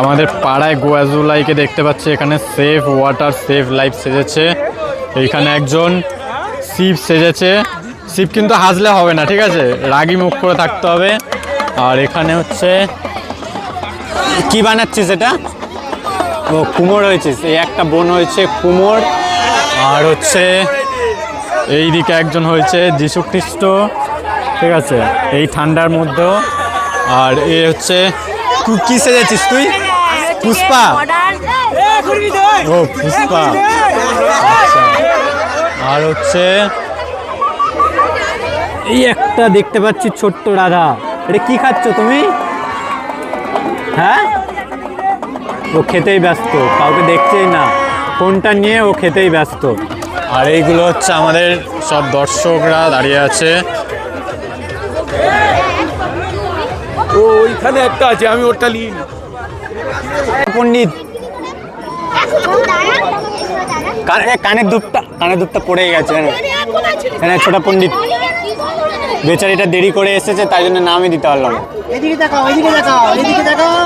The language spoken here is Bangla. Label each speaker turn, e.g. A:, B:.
A: আমাদের পাড়ায় গোয়াজুলাইকে দেখতে পাচ্ছি এখানে সেভ ওয়াটার সেভ লাইফ সেজেছে। এইখানে একজন শিব সেজেছে। শিব কিন্তু হাসলে হবে না, ঠিক আছে, রাগি মুখ করে থাকতে হবে। আর এখানে হচ্ছে কি বানাচ্ছিস এটা? ও কুমোর হয়েছিস, এই একটা বোন হয়েছে কুমোর। আর হচ্ছে এইদিকে একজন হয়েছে যীশু খ্রিস্ট, ঠিক আছে, এই ঠান্ডার মধ্যেও। আর এ হচ্ছে তুই কি সেজেছিস? তুই পুষ্পা? ও পুষ্পা, আচ্ছা। আর হচ্ছে এই একটা দেখতে পাচ্ছি ছোট্ট রাধা। এটা কি খাচ্ছ তুমি? হ্যাঁ, ও খেতেই ব্যস্ত, কাউকে দেখছেই না, ফোনটা নিয়ে ও খেতেই ব্যস্ত। আর এইগুলো হচ্ছে আমাদের সব দর্শকরা দাঁড়িয়ে আছে।
B: ও ওইখানে একটা আছে, আমি ওটা নিই।
A: পণ্ডিত কানের দুধটা পড়ে গেছে এখানে। ছোট পণ্ডিত বেচারিটা দেরি করে এসেছে, তাই জন্য নামই দিতে পারলাম।
C: এদিকে তাকাও, এদিকে তাকাও, এদিকে তাকাও।